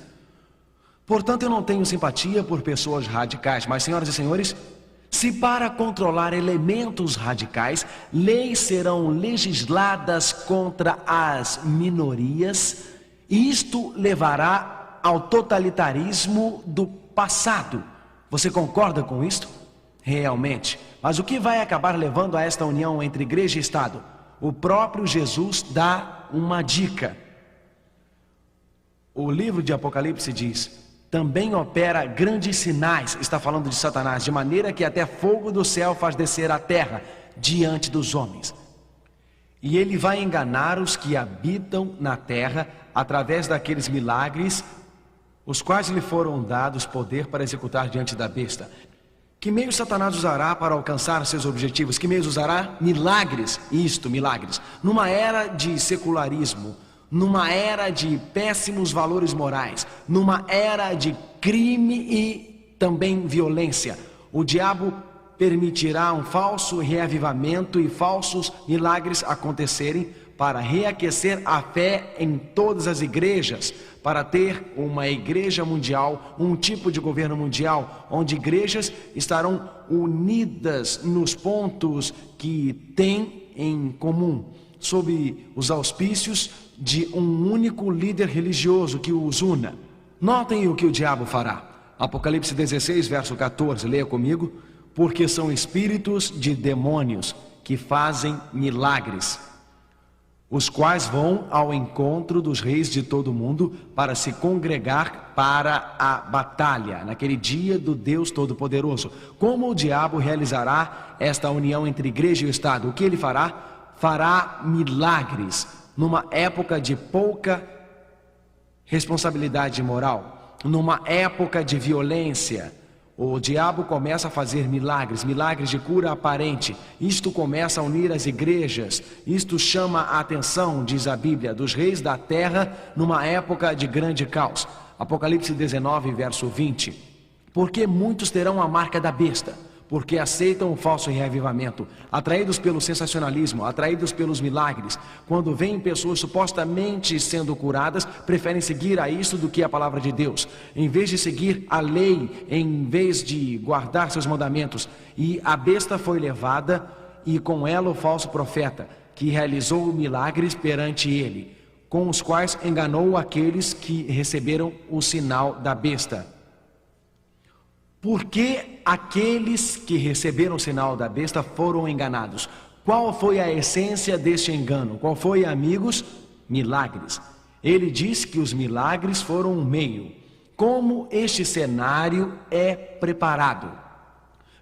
Portanto, eu não tenho simpatia por pessoas radicais, mas, senhoras e senhores, se para controlar elementos radicais, leis serão legisladas contra as minorias, isto levará ao totalitarismo do passado. Você concorda com isto? Realmente. Mas o que vai acabar levando a esta união entre igreja e Estado? O próprio Jesus dá uma dica. O livro de Apocalipse diz: também opera grandes sinais, está falando de Satanás, de maneira que até fogo do céu faz descer à terra diante dos homens. E ele vai enganar os que habitam na terra através daqueles milagres, os quais lhe foram dados poder para executar diante da besta. Que meios Satanás usará para alcançar seus objetivos? Que meios usará? Milagres, milagres. Numa era de secularismo, numa era de péssimos valores morais, numa era de crime e também violência, o diabo permitirá um falso reavivamento e falsos milagres acontecerem para reaquecer a fé em todas as igrejas, para ter uma igreja mundial, um tipo de governo mundial, onde igrejas estarão unidas nos pontos que têm em comum, sob os auspícios de um único líder religioso que os una. Notem o que o diabo fará. Apocalipse 16, verso 14, leia comigo. Porque são espíritos de demônios que fazem milagres, os quais vão ao encontro dos reis de todo o mundo para se congregar para a batalha, naquele dia do Deus Todo-Poderoso. Como o diabo realizará esta união entre igreja e Estado? O que ele fará? Fará milagres numa época de pouca responsabilidade moral, numa época de violência. O diabo começa a fazer milagres, milagres de cura aparente. Isto começa a unir as igrejas. Isto chama a atenção, diz a Bíblia, dos reis da terra numa época de grande caos. Apocalipse 19, verso 20. Porque muitos terão a marca da besta, porque aceitam o falso reavivamento, atraídos pelo sensacionalismo, atraídos pelos milagres. Quando veem pessoas supostamente sendo curadas, preferem seguir a isso do que a palavra de Deus, em vez de seguir a lei, em vez de guardar seus mandamentos. E a besta foi levada, e com ela o falso profeta, que realizou milagres perante ele, com os quais enganou aqueles que receberam o sinal da besta. Por que aqueles que receberam o sinal da besta foram enganados? Qual foi a essência deste engano? Qual foi, amigos? Milagres. Ele diz que os milagres foram um meio. Como este cenário é preparado?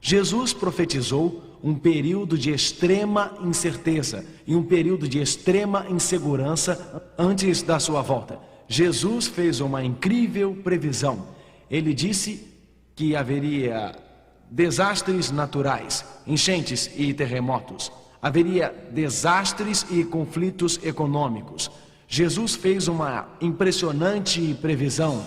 Jesus profetizou um período de extrema incerteza e um período de extrema insegurança antes da sua volta. Jesus fez uma incrível previsão. Ele disse que haveria desastres naturais, enchentes e terremotos. Haveria desastres e conflitos econômicos. Jesus fez uma impressionante previsão.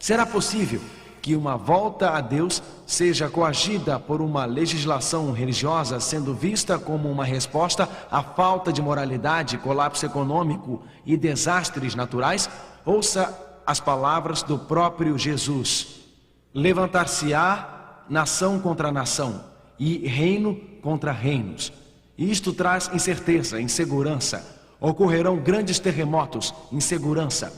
Será possível que uma volta a Deus seja coagida por uma legislação religiosa, sendo vista como uma resposta à falta de moralidade, colapso econômico e desastres naturais? Ouça as palavras do próprio Jesus. Levantar-se-á nação contra nação e reino contra reinos. Isto traz incerteza, insegurança. Ocorrerão grandes terremotos, insegurança.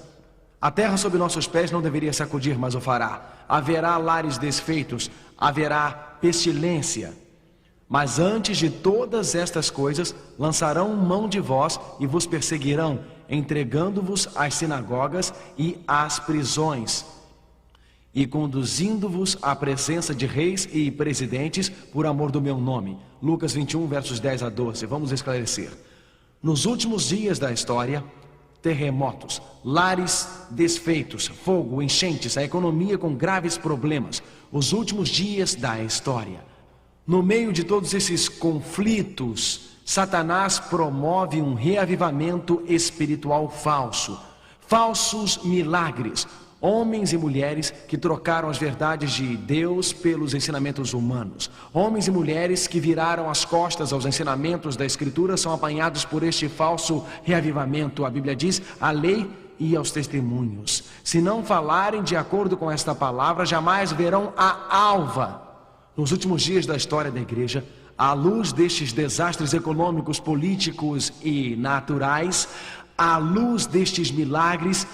A terra sob nossos pés não deveria sacudir, mas o fará. Haverá lares desfeitos, haverá pestilência. Mas antes de todas estas coisas, lançarão mão de vós e vos perseguirão, entregando-vos às sinagogas e às prisões, e conduzindo-vos à presença de reis e presidentes por amor do meu nome. Lucas 21, versos 10 a 12. Vamos esclarecer. Nos últimos dias da história, terremotos, lares desfeitos, fogo, enchentes, a economia com graves problemas. Os últimos dias da história. No meio de todos esses conflitos, Satanás promove um reavivamento espiritual falso. Falsos milagres. Homens e mulheres que trocaram as verdades de Deus pelos ensinamentos humanos. Homens e mulheres que viraram as costas aos ensinamentos da Escritura são apanhados por este falso reavivamento. A Bíblia diz, à lei e aos testemunhos. Se não falarem de acordo com esta palavra, jamais verão a alva. Nos últimos dias da história da igreja, à luz destes desastres econômicos, políticos e naturais, à luz destes milagres,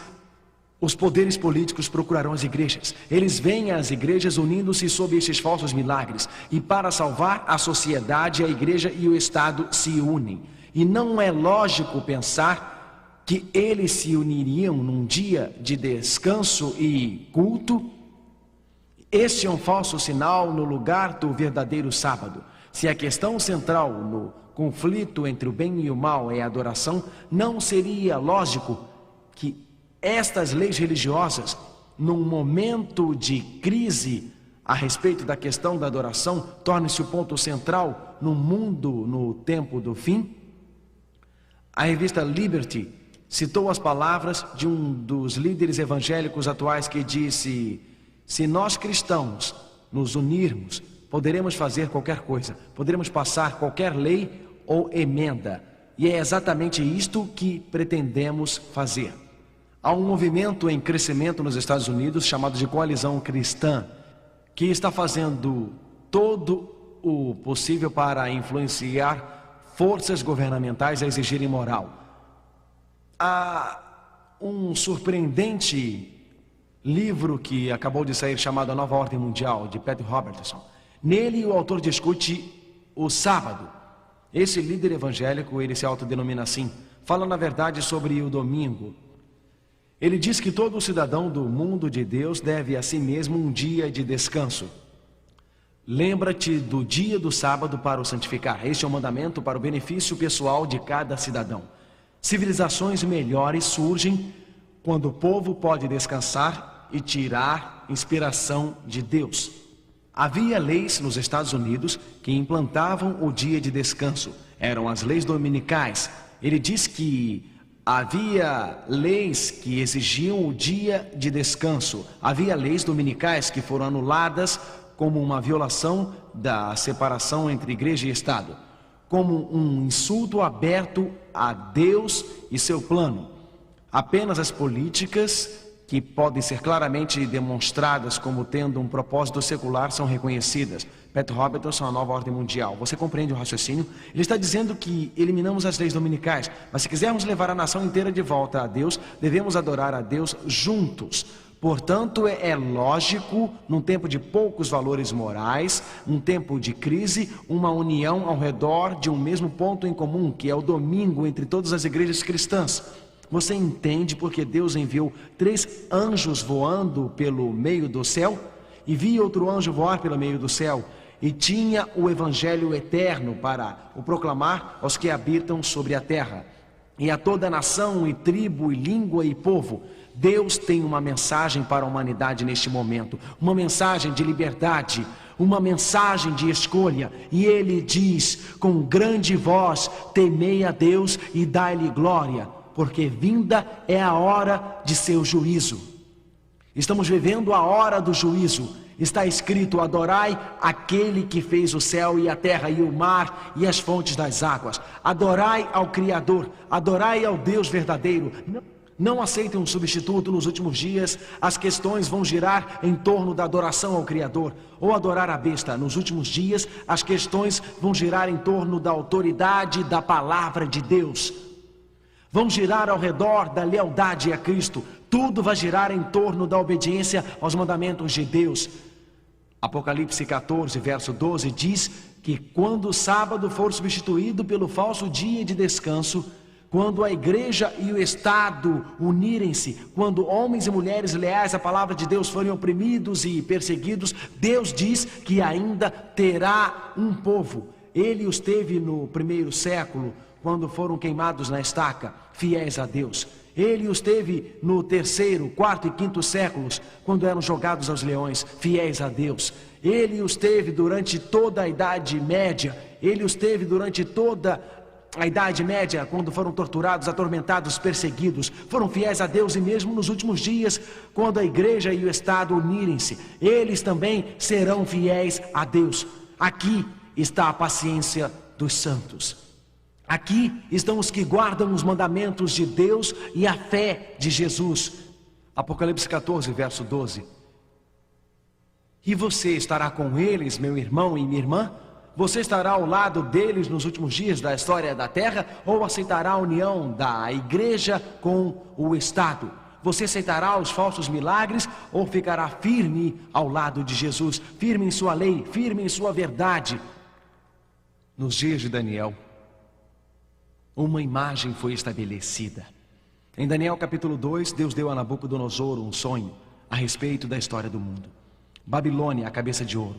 os poderes políticos procurarão as igrejas. Eles veem as igrejas unindo-se sob estes falsos milagres. E para salvar a sociedade, a igreja e o Estado se unem. E não é lógico pensar que eles se uniriam num dia de descanso e culto. Este é um falso sinal no lugar do verdadeiro sábado. Se a questão central no conflito entre o bem e o mal é a adoração, não seria lógico que estas leis religiosas, num momento de crise a respeito da questão da adoração, tornem-se o ponto central no mundo no tempo do fim? A revista Liberty citou as palavras de um dos líderes evangélicos atuais que disse: se nós cristãos nos unirmos poderemos fazer qualquer coisa, poderemos passar qualquer lei ou emenda. E é exatamente isto que pretendemos fazer. Há um movimento em crescimento nos Estados Unidos chamado de Coalizão Cristã, que está fazendo todo o possível para influenciar forças governamentais a exigirem moral. Há um surpreendente livro que acabou de sair chamado A Nova Ordem Mundial, de Pat Robertson. Nele o autor discute o sábado. Esse líder evangélico, ele se autodenomina assim, fala na verdade sobre o domingo. Ele diz que todo cidadão do mundo de Deus deve a si mesmo um dia de descanso. Lembra-te do dia do sábado para o santificar. Este é um mandamento para o benefício pessoal de cada cidadão. Civilizações melhores surgem quando o povo pode descansar e tirar inspiração de Deus. Havia leis nos Estados Unidos que implantavam o dia de descanso. Eram as leis dominicais. Ele diz que havia leis que exigiam o dia de descanso. Havia leis dominicais que foram anuladas como uma violação da separação entre igreja e Estado, como um insulto aberto a Deus e seu plano. Apenas as políticas que podem ser claramente demonstradas como tendo um propósito secular são reconhecidas. Pat Robertson, A Nova Ordem Mundial. Você compreende o raciocínio? Ele está dizendo que eliminamos as leis dominicais, mas se quisermos levar a nação inteira de volta a Deus, devemos adorar a Deus juntos. Portanto, é lógico, num tempo de poucos valores morais, num tempo de crise, uma união ao redor de um mesmo ponto em comum, que é o domingo entre todas as igrejas cristãs. Você entende porque Deus enviou 3 anjos voando pelo meio do céu? E via outro anjo voar pelo meio do céu, e tinha o evangelho eterno para o proclamar aos que habitam sobre a terra, e a toda nação, e tribo, e língua, e povo. Deus tem uma mensagem para a humanidade neste momento, uma mensagem de liberdade, uma mensagem de escolha, e Ele diz com grande voz: temei a Deus e dai-lhe glória, porque vinda é a hora de seu juízo. Estamos vivendo a hora do juízo. Está escrito: adorai aquele que fez o céu e a terra e o mar e as fontes das águas. Adorai ao Criador, adorai ao Deus verdadeiro. Não aceitem um substituto. Nos últimos dias as questões vão girar em torno da adoração ao Criador ou adorar a besta. Nos últimos dias as questões vão girar em torno da autoridade da palavra de Deus. Vão girar ao redor da lealdade a Cristo. Tudo vai girar em torno da obediência aos mandamentos de Deus. Apocalipse 14, verso 12 diz que quando o sábado for substituído pelo falso dia de descanso, quando a igreja e o Estado unirem-se, quando homens e mulheres leais à palavra de Deus forem oprimidos e perseguidos, Deus diz que ainda terá um povo. Ele os teve no primeiro século, quando foram queimados na estaca, fiéis a Deus. Ele os teve no terceiro, quarto e quinto séculos, quando eram jogados aos leões, fiéis a Deus. Ele os teve durante toda a Idade Média. Ele os teve durante toda a Idade Média, quando foram torturados, atormentados, perseguidos. Foram fiéis a Deus, e mesmo nos últimos dias, quando a igreja e o Estado unirem-se, eles também serão fiéis a Deus. Aqui está a paciência dos santos. Aqui estão os que guardam os mandamentos de Deus e a fé de Jesus. Apocalipse 14, verso 12. E você estará com eles, meu irmão e minha irmã? Você estará ao lado deles nos últimos dias da história da terra? Ou aceitará a união da igreja com o Estado? Você aceitará os falsos milagres ou ficará firme ao lado de Jesus? Firme em sua lei, firme em sua verdade. Nos dias de Daniel, uma imagem foi estabelecida. Em Daniel capítulo 2, Deus deu a Nabucodonosor um sonho a respeito da história do mundo. Babilônia, a cabeça de ouro.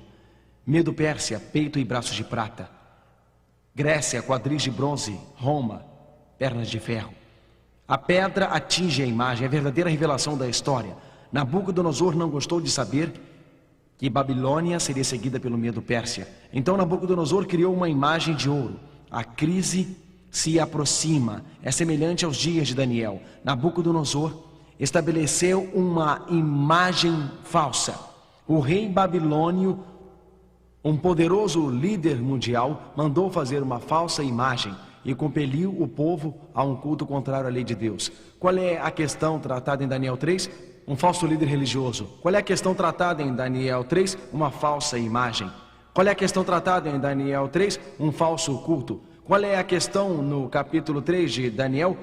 Medo Pérsia, peito e braços de prata. Grécia, quadris de bronze. Roma, pernas de ferro. A pedra atinge a imagem, a verdadeira revelação da história. Nabucodonosor não gostou de saber que Babilônia seria seguida pelo Medo Pérsia. Então Nabucodonosor criou uma imagem de ouro. A crise se aproxima, é semelhante aos dias de Daniel. Nabucodonosor estabeleceu uma imagem falsa. O rei babilônio Um poderoso líder mundial mandou fazer uma falsa imagem e compeliu o povo a um culto contrário à lei de Deus. Qual é a questão tratada em Daniel 3? Um falso líder religioso. Qual é a questão tratada em Daniel 3? Uma falsa imagem. Qual é a questão tratada em Daniel 3? Um falso culto. Qual é a questão no capítulo 3 de Daniel?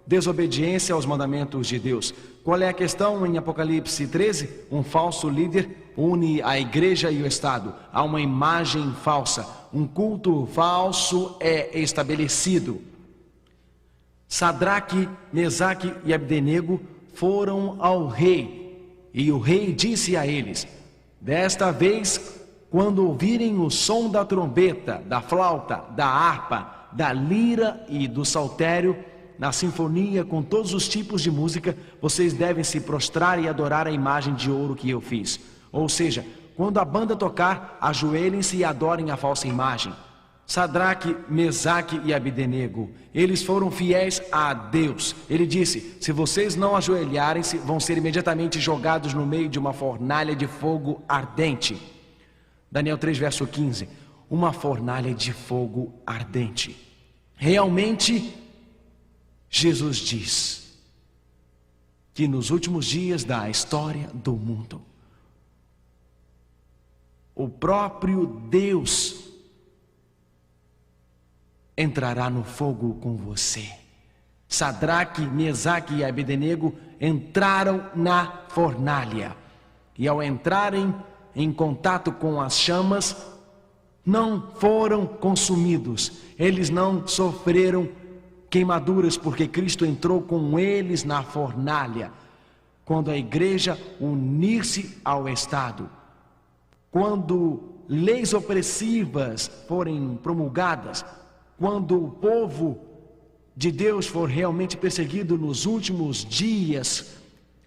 Desobediência aos mandamentos de Deus. Qual é a questão em Apocalipse 13? Um falso líder une a igreja e o Estado. Há uma imagem falsa. Um culto falso é estabelecido. Sadraque, Mesaque e Abdenego foram ao rei. E o rei disse a eles: desta vez, quando ouvirem o som da trombeta, da flauta, da harpa, da lira e do saltério, na sinfonia com todos os tipos de música, vocês devem se prostrar e adorar a imagem de ouro que eu fiz. Ou seja, quando a banda tocar, ajoelhem-se e adorem a falsa imagem. Sadraque, Mesaque e Abdenego, eles foram fiéis a Deus. Ele disse: se vocês não ajoelharem-se, vão ser imediatamente jogados no meio de uma fornalha de fogo ardente. Daniel 3, verso 15. Uma fornalha de fogo ardente. Realmente, Jesus diz que nos últimos dias da história do mundo, o próprio Deus entrará no fogo com você. Sadraque, Mesaque e Abdenego entraram na fornalha. E ao entrarem em contato com as chamas, não foram consumidos. Eles não sofreram queimaduras, porque Cristo entrou com eles na fornalha. Quando a igreja unir-se ao Estado, quando leis opressivas forem promulgadas, quando o povo de Deus for realmente perseguido nos últimos dias,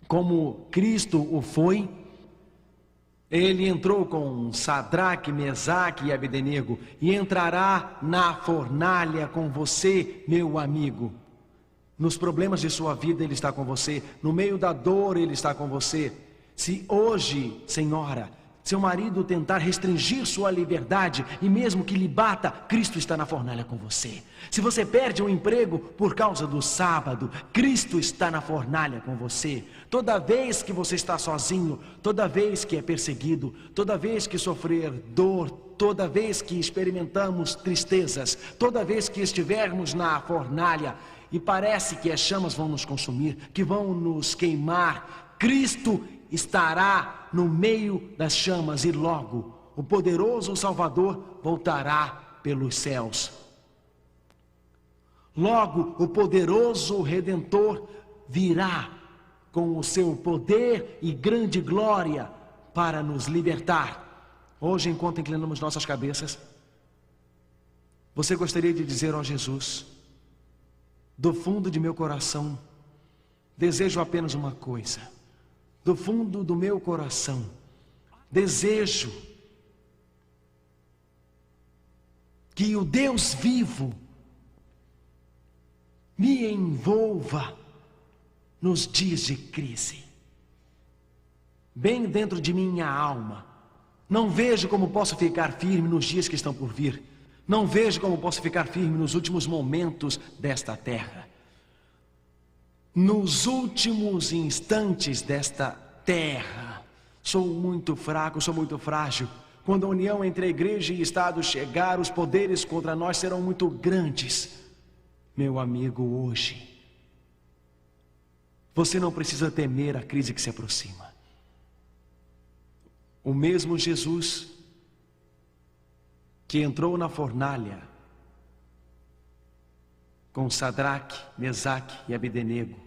como Cristo o foi, ele entrou com Sadraque, Mesaque e Abdenego e entrará na fornalha com você, meu amigo. Nos problemas de sua vida ele está com você, no meio da dor ele está com você. Se hoje, senhora, seu marido tentar restringir sua liberdade e mesmo que lhe bata, Cristo está na fornalha com você. Se você perde um emprego por causa do sábado, Cristo está na fornalha com você. Toda vez que você está sozinho, toda vez que é perseguido, toda vez que sofrer dor, toda vez que experimentamos tristezas, toda vez que estivermos na fornalha e parece que as chamas vão nos consumir, que vão nos queimar, Cristo estará no meio das chamas e logo o poderoso Salvador voltará pelos céus. Logo o poderoso Redentor virá com o seu poder e grande glória para nos libertar. Hoje, enquanto inclinamos nossas cabeças, você gostaria de dizer ao Jesus: do fundo de meu coração, desejo apenas uma coisa. Do fundo do meu coração, desejo que o Deus vivo me envolva nos dias de crise, bem dentro de minha alma. Não vejo como posso ficar firme nos dias que estão por vir. Não vejo como posso ficar firme nos últimos momentos desta terra. Nos últimos instantes desta terra, sou muito fraco, sou muito frágil. Quando a união entre a igreja e Estado chegar, os poderes contra nós serão muito grandes. Meu amigo, hoje, você não precisa temer a crise que se aproxima. O mesmo Jesus que entrou na fornalha com Sadraque, Mesaque e Abdenego,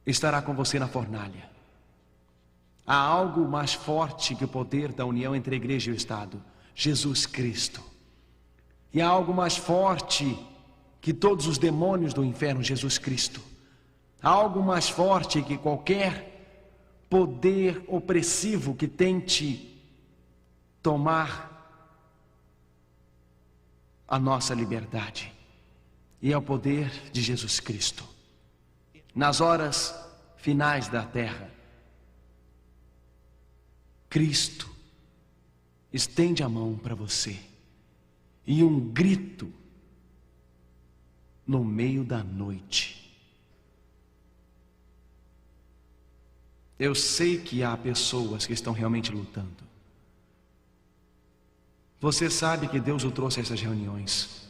estará com você na fornalha. Há algo mais forte que o poder da união entre a igreja e o Estado: Jesus Cristo. E há algo mais forte que todos os demônios do inferno: Jesus Cristo. Há algo mais forte que qualquer poder opressivo que tente tomar a nossa liberdade. E é o poder de Jesus Cristo. Nas horas finais da terra, Cristo estende a mão para você. E um grito no meio da noite. Eu sei que há pessoas que estão realmente lutando. Você sabe que Deus o trouxe a essas reuniões.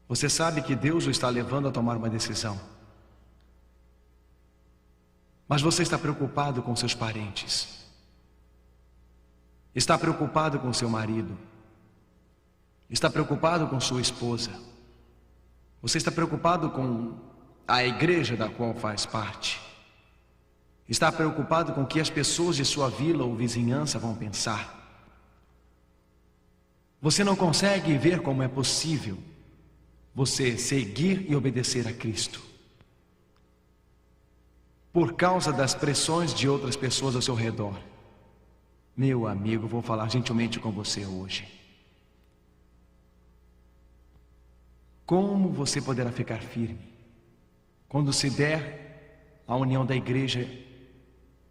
Você sabe que Deus o está levando a tomar uma decisão. Mas você está preocupado com seus parentes. Está preocupado com seu marido. Está preocupado com sua esposa. Você está preocupado com a igreja da qual faz parte. Está preocupado com o que as pessoas de sua vila ou vizinhança vão pensar. Você não consegue ver como é possível você seguir e obedecer a Cristo por causa das pressões de outras pessoas ao seu redor. Meu amigo, vou falar gentilmente com você hoje. Como você poderá ficar firme quando se der a união da igreja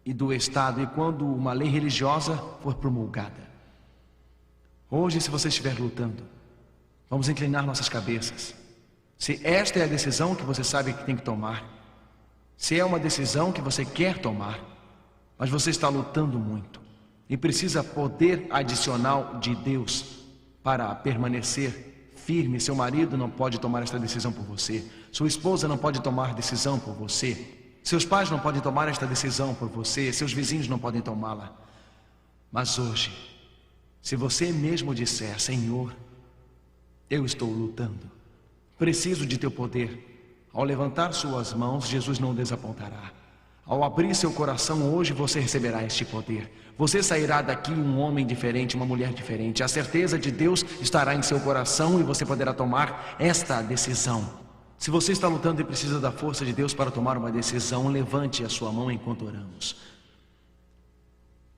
e do Estado e quando uma lei religiosa for promulgada? Hoje, se você estiver lutando, vamos inclinar nossas cabeças. Se esta é a decisão que você sabe que tem que tomar, se é uma decisão que você quer tomar, mas você está lutando muito e precisa poder adicional de Deus para permanecer firme. Seu marido não pode tomar esta decisão por você. Sua esposa não pode tomar decisão por você. Seus pais não podem tomar esta decisão por você. Seus vizinhos não podem tomá-la. Mas hoje, se você mesmo disser: Senhor, eu estou lutando, preciso de teu poder. Ao levantar suas mãos, Jesus não o desapontará. Ao abrir seu coração hoje, você receberá este poder. Você sairá daqui um homem diferente, uma mulher diferente. A certeza de Deus estará em seu coração e você poderá tomar esta decisão. Se você está lutando e precisa da força de Deus para tomar uma decisão, levante a sua mão enquanto oramos.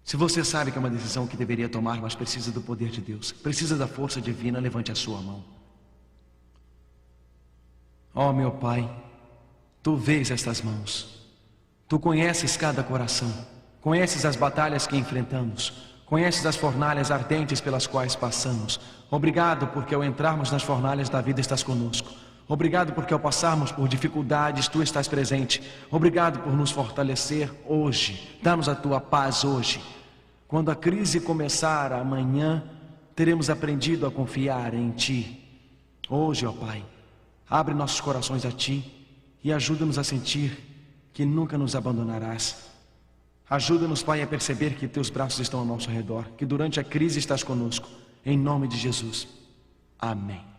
Se você sabe que é uma decisão que deveria tomar, mas precisa do poder de Deus, precisa da força divina, levante a sua mão. Oh, meu Pai, Tu vês estas mãos. Tu conheces cada coração, conheces as batalhas que enfrentamos, conheces as fornalhas ardentes pelas quais passamos. Obrigado porque ao entrarmos nas fornalhas da vida estás conosco. Obrigado porque ao passarmos por dificuldades Tu estás presente. Obrigado por nos fortalecer hoje. Dá-nos a Tua paz hoje. Quando a crise começar amanhã, teremos aprendido a confiar em Ti. Hoje, ó Pai, abre nossos corações a Ti e ajuda-nos a sentir que nunca nos abandonarás. Ajuda-nos, Pai, a perceber que Teus braços estão ao nosso redor, que durante a crise estás conosco. Em nome de Jesus. Amém.